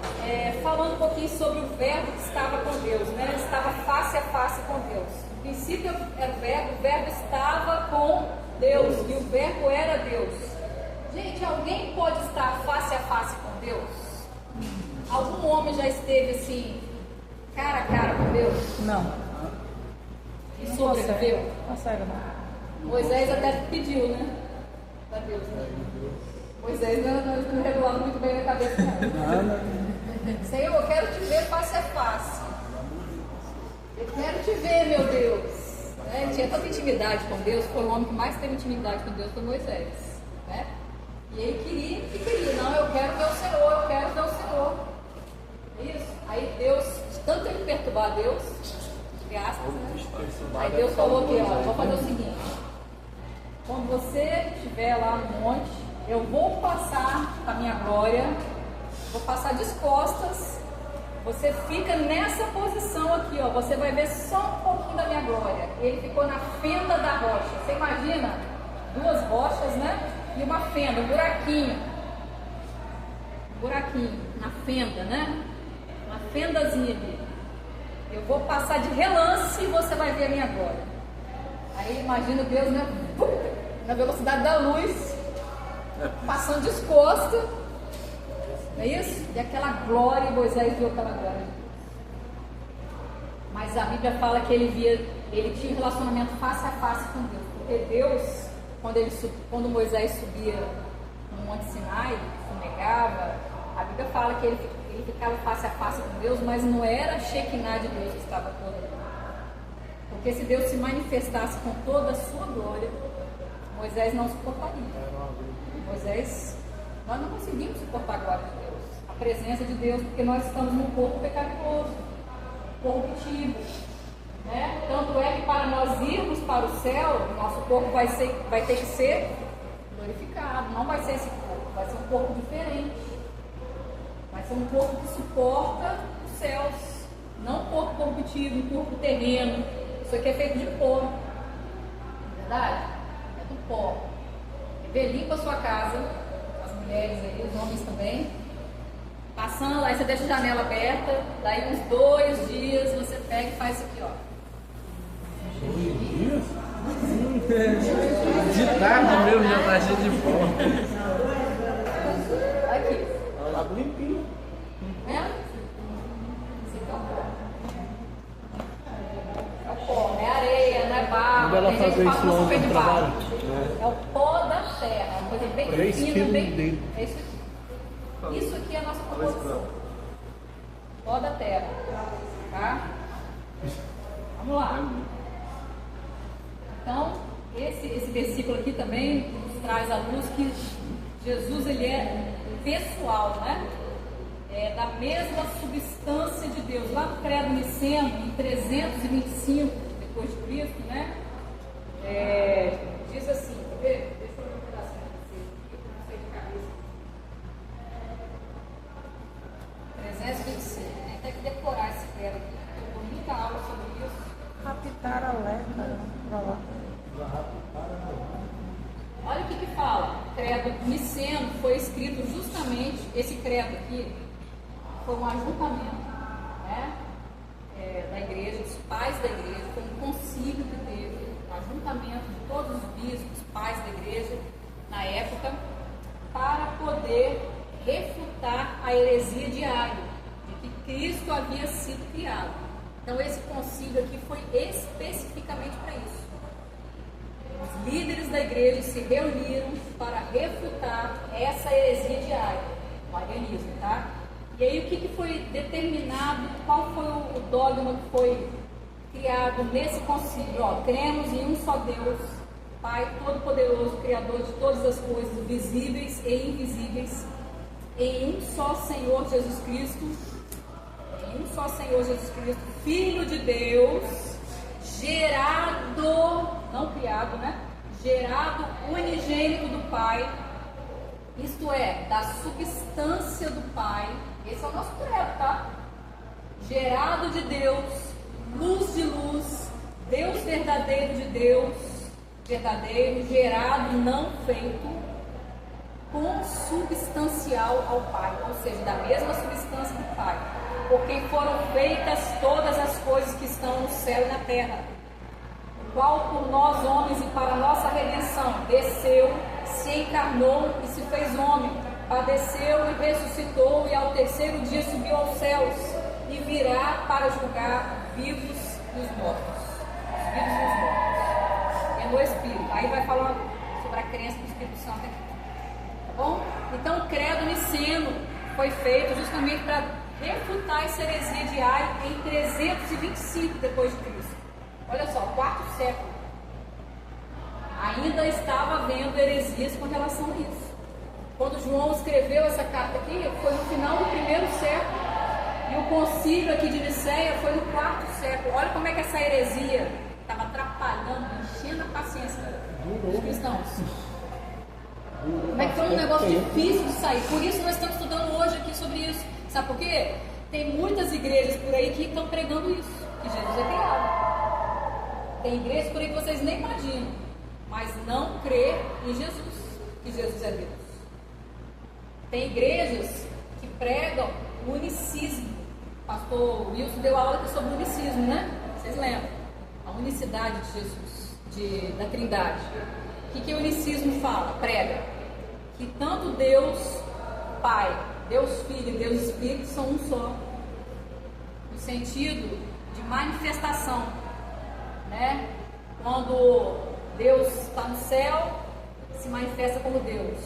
Falando um pouquinho sobre o verbo que estava com Deus, né? Ele estava face a face com Deus. No princípio era o verbo estava com Deus, e o verbo era Deus. Gente, alguém pode estar face a face com Deus? Algum homem já esteve assim, cara a cara com Deus? Não. E sobreviveu? Não consegue, não. Moisés até pediu, né? Para Deus, né? Moisés não regulava muito bem a cabeça, não. Senhor, eu quero te ver face a face. Eu quero te ver, meu Deus. Ele tinha tanta intimidade com Deus, foi o homem que mais teve intimidade com Deus, foi Moisés, né? E ele queria, não, eu quero ver o Senhor, eu quero ver o Senhor. Isso. Aí Deus, de tanto ele perturbar Deus, graças, né? Aí Deus falou aqui, ó, vou fazer o seguinte: quando você estiver lá no monte, eu vou passar a minha glória, vou passar de costas, você fica nessa posição aqui, ó, você vai ver só um pouquinho da minha glória. Ele ficou na fenda da rocha. Você imagina? Duas rochas, né? E uma fenda, um buraquinho na fenda, né? Uma fendazinha ali. Eu vou passar de relance e você vai ver a minha glória. Aí imagina Deus, né? Na velocidade da luz, passando descosta, não é isso? E aquela glória, Moisés viu aquela glória. Mas a Bíblia fala que ele tinha um relacionamento face a face com Deus, porque Deus, quando Moisés subia no Monte Sinai, fumegava, a Bíblia fala que ele ficava face a face com Deus, mas não era a Shekinah de Deus que estava toda ali. Porque se Deus se manifestasse com toda a sua glória, Moisés não suportaria. Moisés, nós não conseguimos suportar a glória de Deus, a presença de Deus, porque nós estamos num corpo pecaminoso, corruptível, né? Tanto é que para nós irmos para o céu, nosso corpo vai ter que ser glorificado. Não vai ser esse corpo, vai ser um corpo diferente. Vai ser um corpo que suporta os céus, não um corpo corruptível, um corpo terreno. Isso aqui é feito de pó, não é verdade? É do pó. Limpa a sua casa, as mulheres aí, os homens também. Passando, aí você deixa a janela aberta, daí uns 2 dias você pega e faz isso aqui, ó. 2 dias? De tarde mesmo já tá cheio de pó. Aqui. Tá limpinho. Vendo? Esse aqui é o pó. É o pó, não é areia, não é barro. Quando ela Tem gente fazer que isso fala lá que no de trabalho. barro. É o pó da terra, uma coisa bem 3 fina, quilos bem. dele. É isso aqui. Isso aqui é a nossa composição. Pó da terra. Tá? Vamos lá. Então, esse versículo aqui também nos traz à luz que Jesus, ele é pessoal, né? É da mesma substância de Deus. Lá no Credo Niceno, em 325 depois de Cristo, né? Diz assim, quer ver? Deixa eu ver um pedacinho para vocês aqui, que eu não sei de cabeça. 325. Tem até que decorar esse credo aqui. Eu dou muita aula sobre isso. Raptar a letra pra lá. Olha o que fala. O credo niceno foi escrito justamente, esse credo aqui foi um ajuntamento, né, da igreja, dos pais da igreja, foi um concílio que teve, um ajuntamento de todos os bispos, pais da igreja, na época, para poder refutar a heresia de Ario, de que Cristo havia sido criado. Então esse concílio aqui foi especificamente para isso. Os líderes da igreja se reuniram para refutar essa heresia de Ario, o arianismo, tá? E aí o que foi determinado, qual foi o dogma que foi criado nesse concílio? Ó, cremos em um só Deus, Pai Todo-Poderoso, Criador de todas as coisas, visíveis e invisíveis, em um só Senhor Jesus Cristo, Filho de Deus, gerado, não criado, né? Gerado unigênito do Pai, isto é, da substância do Pai. Esse é o nosso credo, tá? Gerado de Deus, luz de luz, Deus verdadeiro de Deus, verdadeiro, gerado, não feito, consubstancial ao Pai, ou seja, da mesma substância do Pai, por quem foram feitas todas as coisas que estão no céu e na terra, o qual por nós homens e para nossa redenção desceu, se encarnou e se fez homem, padeceu e ressuscitou e ao terceiro dia subiu aos céus e virá para julgar vivos e os mortos. Os vivos e os mortos. É no Espírito. Aí vai falar sobre a crença do Espírito Santo aqui. Tá bom? Então o credo niceno foi feito justamente para refutar essa heresia de Ario em 325 depois de Cristo. Olha só, quarto século. Ainda estava havendo heresias com relação a isso. Quando João escreveu essa carta aqui, foi no final do primeiro século. E o concílio aqui de Nicéia foi no quarto século. Olha como é que essa heresia estava atrapalhando, enchendo a paciência dos cristãos. Como é que foi um negócio difícil de sair. Por isso nós estamos estudando hoje aqui sobre isso. Sabe por quê? Tem muitas igrejas por aí que estão pregando isso, que Jesus é criado. Tem igrejas por aí que vocês nem imaginam, mas não crê em Jesus, que Jesus é Deus. Tem igrejas que pregam o unicismo. O pastor Wilson deu aula aqui sobre o unicismo, né? Vocês lembram? A unicidade de Jesus, da Trindade. O que o unicismo fala? Prega que tanto Deus Pai, Deus Filho e Deus Espírito são um só, no sentido de manifestação, né? Quando Deus está no céu, se manifesta como Deus.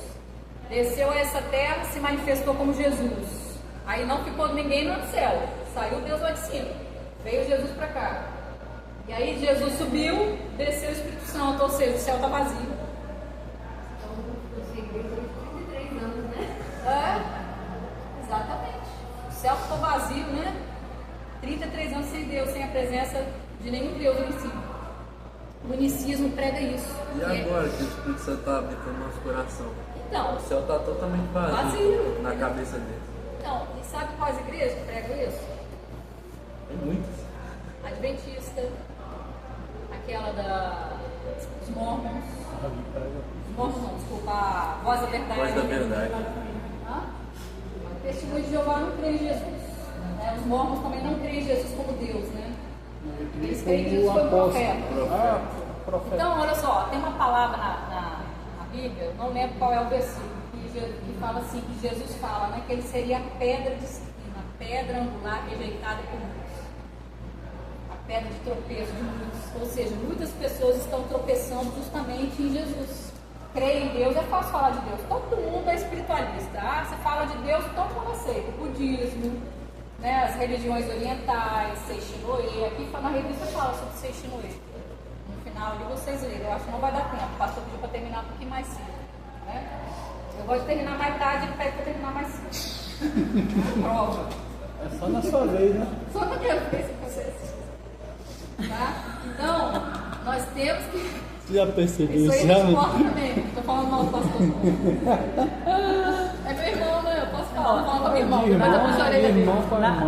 Desceu a essa terra, se manifestou como Jesus. Aí não ficou ninguém no céu, saiu Deus lá de cima, veio Jesus para cá. E aí Jesus subiu, desceu o Espírito Santo, ou seja, o céu está vazio. Então, você igreja de 33 anos, né? É, exatamente. O céu ficou vazio, né? 33 anos sem Deus, sem a presença de nenhum Deus em cima. O unicismo prega isso. E agora que o Espírito Santo está habitando no nosso coração? Então, O céu está totalmente vazio na cabeça deles. então, e sabe quais igrejas que pregam isso? Tem muitas. Adventista, aquela dos Mormons. Os Mormons não, desculpa, a Voz da Verdade. Voz da Verdade. Hã? O Testemunho de Jeová não crê em Jesus. Né? Os Mormons também não creem em Jesus como Deus, né? Eles creem que Jesus foi um profeta. Profeta. Então, olha só, tem uma palavra na Bíblia, eu não lembro qual é o versículo, que fala assim, que Jesus fala, né, que ele seria a pedra de esquina, a pedra angular rejeitada por muitos, a pedra de tropeço de muitos, ou seja, muitas pessoas estão tropeçando justamente em Jesus. Crer em Deus é fácil falar de Deus, todo mundo é espiritualista, você fala de Deus, todo mundo aceita, o budismo, né, as religiões orientais, Seishinoe, aqui na revista fala sobre Seishinoe. No final ali vocês leram, eu acho que não vai dar tempo, o pastor pediu para terminar um pouquinho mais cedo, né? Eu gosto de terminar mais tarde, ele pede para terminar mais cedo. Prova. É só na sua vez, né? Só na minha vez que vocês. Tá? Então, nós temos que. Você já percebeu Isso aí isso? não importa também. Estou falando mal do pastor. É meu irmão, né? Eu posso falar, não falando com meu irmão, mas eu puxo a orelha dele.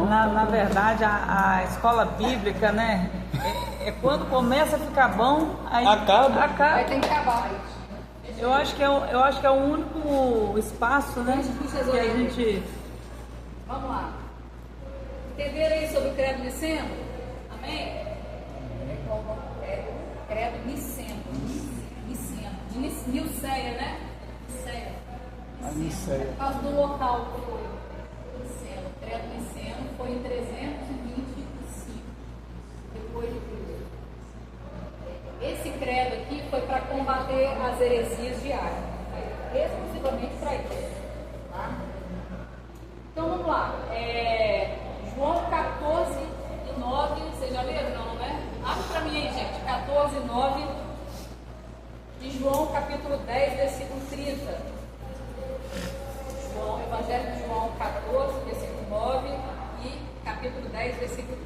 Na verdade, a escola bíblica, né? É quando começa a ficar bom, aí Acaba. Aí tem que acabar. Eu acho que é o único espaço, né? Que a gente. Vamos lá. Entenderam aí sobre o credo niceno? Amém? É credo niceno, de Niceia, né? Niceia. Por causa do local que foi. Niceno. O credo niceno foi em 325 depois de Cristo. Esse credo aqui foi para combater as heresias de Ariano, exclusivamente para isso. Tá? Então vamos lá. João 14 e 9, vocês já leram? Não, né? Abre para mim aí, gente. 14 e 9 de João, capítulo 10, versículo 30. Evangelho de João 14, versículo 9 e capítulo 10, versículo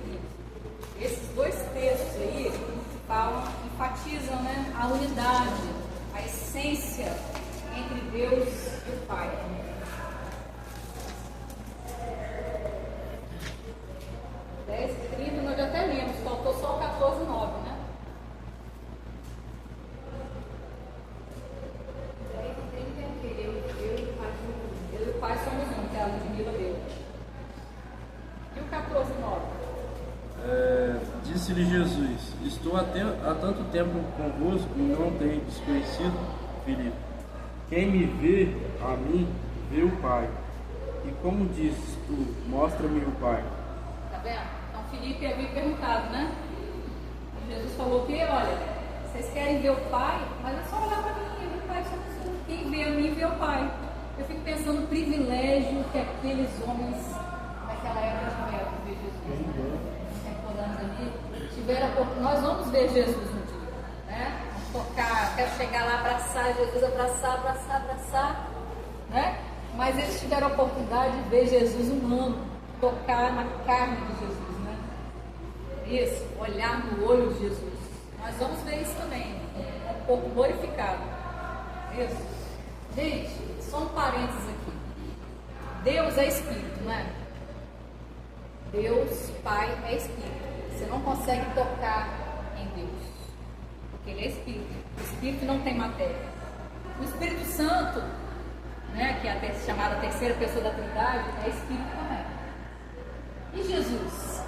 30. Esses dois textos aí falam, enfatizam, né, a unidade, a essência entre Deus e o Pai. 10 e 30 nós já até lemos, faltou só o 14 e 9, né? 10 e 30 é o quê? Eu e o Pai somos um. Eu e o Pai somos um, que é a Ludmila deu. E o 14 e 9? Disse-lhe Jesus: Estou há tanto tempo convosco e não tenho desconhecido, Filipe. Quem me vê a mim, vê o Pai. E como dizes tu, mostra-me o Pai. Tá vendo? Então Filipe havia perguntado, né? E Jesus falou que, olha, vocês querem ver o Pai, mas é só olhar para mim, eu e o Pai somos um. Quem vê a mim, vê o Pai. Eu fico pensando no privilégio que aqueles homens naquela época tiveram de ver Jesus. Tiveram, nós vamos ver Jesus um dia, né? Vamos tocar, quero chegar lá, abraçar Jesus, abraçar, né? Mas eles tiveram a oportunidade de ver Jesus humano, tocar na carne de Jesus, né? Isso, olhar no olho de Jesus. Nós vamos ver isso também, um pouco glorificado. Isso. Gente, só um parênteses aqui. Deus é Espírito, né? Deus, Pai, é Espírito. Você não consegue tocar em Deus, porque Ele é Espírito. O Espírito não tem matéria. O Espírito Santo, né, que é a chamada terceira pessoa da Trindade, é Espírito também. E Jesus?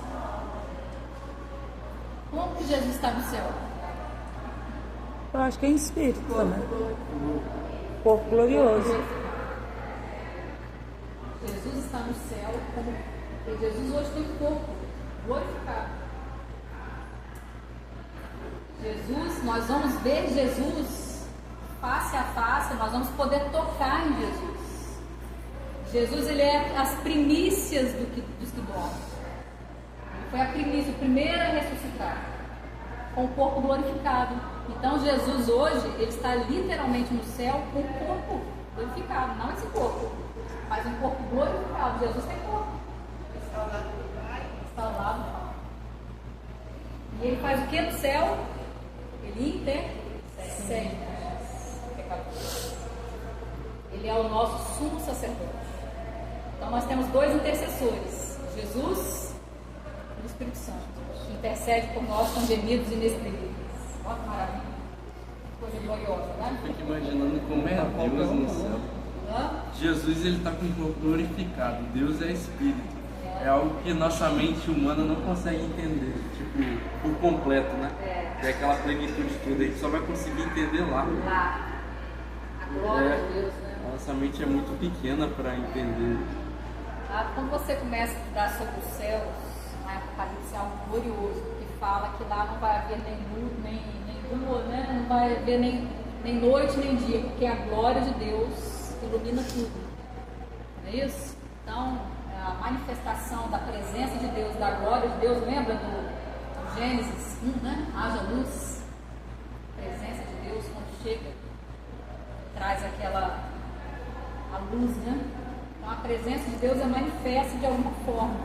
Como que Jesus está no céu? Eu acho que é em espírito também. Corpo glorioso. Jesus está no céu, porque Jesus hoje tem um corpo glorificado. Jesus, nós vamos ver Jesus face a face, nós vamos poder tocar em Jesus. Jesus, ele é as primícias dos que dormem. Ele foi a primícia, o primeiro a ressuscitar, com o corpo glorificado. Então Jesus hoje, ele está literalmente no céu com o corpo glorificado, não esse corpo, mas um corpo glorificado. Jesus tem corpo. Está ao lado do Pai. Está ao lado do Pai. E ele faz o que no céu? Ele intercede. Ele é o nosso sumo sacerdote. Então nós temos dois intercessores, Jesus e o Espírito Santo, que intercede por nós com gemidos inexprimíveis. Olha que maravilha, coisa gloriosa, né? Fico imaginando como é Deus no céu. Jesus, ele está com o corpo glorificado. Deus é Espírito. É algo que nossa mente humana não consegue entender, tipo, por completo, né? É aquela plenitude toda, a gente só vai conseguir entender lá. A glória de Deus, né? Nossa mente é muito pequena para entender. Quando você começa a estudar sobre os céus, no Apocalipse é algo glorioso, que fala que lá não vai haver nem lua, né? Não vai haver nem noite nem dia, porque a glória de Deus ilumina tudo. Não é isso? Então, a manifestação da presença de Deus, da glória de Deus, lembra do Gênesis 1, né? Haja luz. A presença de Deus, quando chega, traz a luz, né? Então a presença de Deus é manifesta de alguma forma.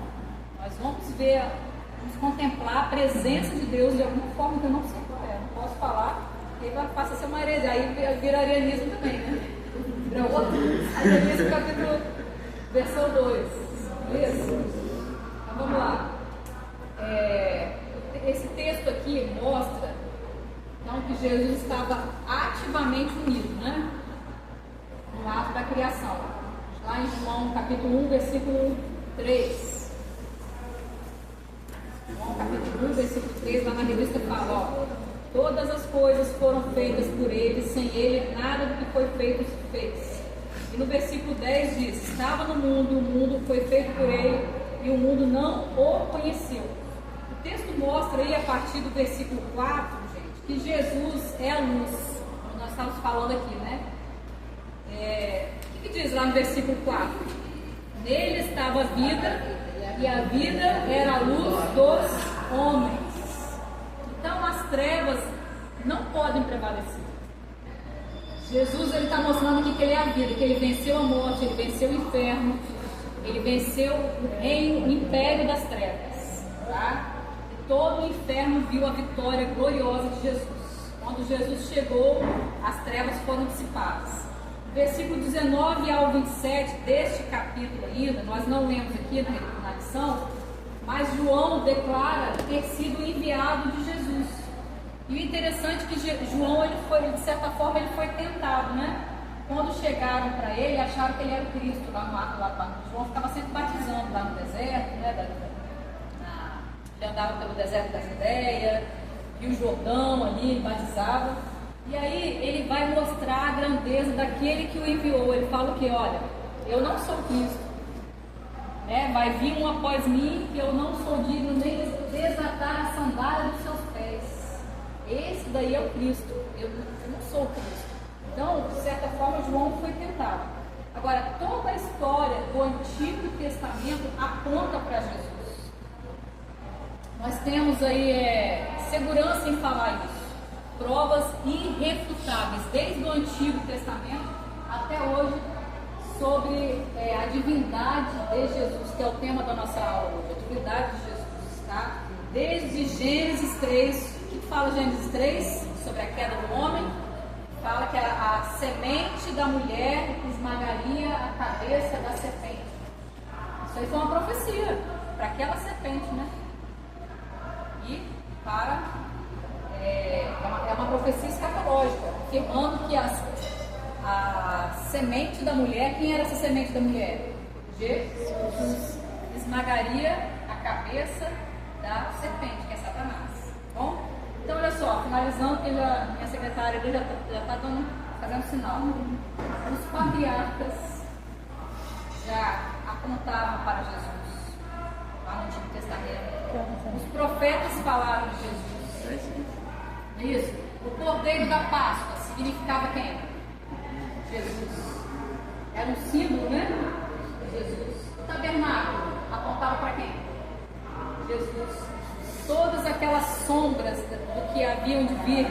Nós vamos contemplar a presença de Deus de alguma forma que eu não sei qual é. Não posso falar, porque passa a ser uma heresia. Aí vira arianismo também, né? Vira outro. Arianismo capítulo, versão 2. Isso? Então vamos lá. Esse texto aqui mostra então, que Jesus estava ativamente unido, né? No ato da criação. Lá em João capítulo 1, versículo 3. João capítulo 1, versículo 3, lá na revista fala, Todas as coisas foram feitas por ele, sem ele nada do que foi feito se fez. E no versículo 10 diz: estava no mundo, o mundo foi feito por ele, e o mundo não o conheceu. O texto mostra aí, a partir do versículo 4, gente, que Jesus é a luz, como nós estamos falando aqui, né? O que diz lá no versículo 4? Nele estava a vida, e a vida era a luz dos homens. Então as trevas não podem prevalecer. Jesus está mostrando aqui que ele é a vida, que ele venceu a morte, ele venceu o inferno, ele venceu o império das trevas, tá? E todo o inferno viu a vitória gloriosa de Jesus. Quando Jesus chegou, as trevas foram dissipadas. Versículo 19 ao 27 deste capítulo ainda, nós não lemos aqui na lição, mas João declara ter sido enviado de Jesus. E o interessante é que João, ele foi, de certa forma, ele foi tentado, né? Quando chegaram para ele, acharam que ele era o Cristo. João ficava sempre batizando lá no deserto, né? Ele andava pelo deserto da Judeia, e o Jordão ali, ele batizava. E aí ele vai mostrar a grandeza daquele que o enviou. Ele fala o que? Olha, eu não sou Cristo. Vai vir um após mim que eu não sou digno nem de desatar a sandália dos seus pés. Esse daí é o Cristo. Eu não sou o Cristo. Então, de certa forma, João foi tentado. Agora, toda a história do Antigo Testamento aponta para Jesus. Nós temos aí segurança em falar isso. Provas irrefutáveis, desde o Antigo Testamento até hoje, sobre a divindade de Jesus, que é o tema da nossa aula hoje, a divindade de Jesus, tá? Desde Gênesis 3, o que fala Gênesis 3? Sobre a queda do homem, fala que a semente da mulher esmagaria a cabeça da serpente. Isso aí foi uma profecia para aquela serpente, né? E para... é uma profecia escatológica, afirmando que a semente da mulher, quem era essa semente da mulher? Jesus esmagaria a cabeça da serpente, que é Satanás. Bom, então olha só, finalizando, que minha secretária já está fazendo sinal. Os patriarcas já apontavam para Jesus lá no Antigo Testamento. Os profetas falaram de Jesus. Isso. O Cordeiro da Páscoa significava quem? Jesus. Era um símbolo, né? Jesus. O tabernáculo apontava para quem? Jesus. Todas aquelas sombras do que haviam de vir,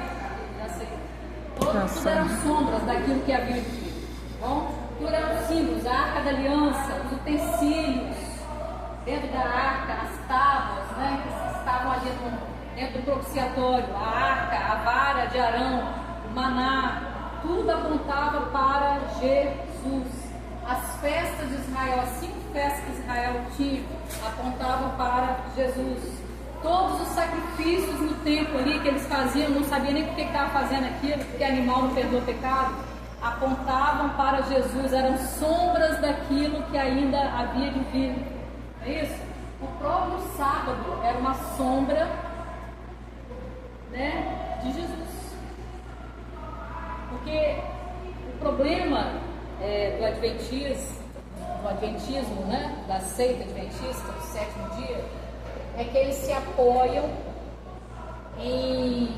tudo eram sombras daquilo que haviam de vir. Bom? Tudo eram símbolos, a arca da aliança, os utensílios dentro da arca, as tábuas, né? Que estavam ali dentro do propiciatório, a arca, a vara de Arão, o maná, tudo apontava para Jesus. As festas de Israel, as 5 festas que Israel tinha, apontavam para Jesus. Todos os sacrifícios no templo ali que eles faziam, não sabia nem por que estava fazendo aquilo, porque animal não perdoa pecado, apontavam para Jesus, eram sombras daquilo que ainda havia de vir. É isso? O próprio sábado era uma sombra, né, de Jesus. Porque o problema do adventismo, né, da seita adventista, do 7º dia, é que eles se apoiam em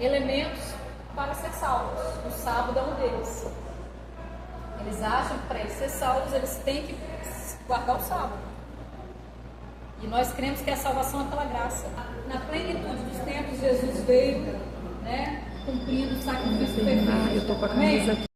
elementos para ser salvos. O sábado é um deles. Eles acham que para eles ser salvos, eles têm que guardar o sábado. E nós cremos que a salvação é pela graça. Na plenitude dos tempos, Jesus veio, né, cumprindo o sacrifício perfeito. Eu estou com a camisa aqui.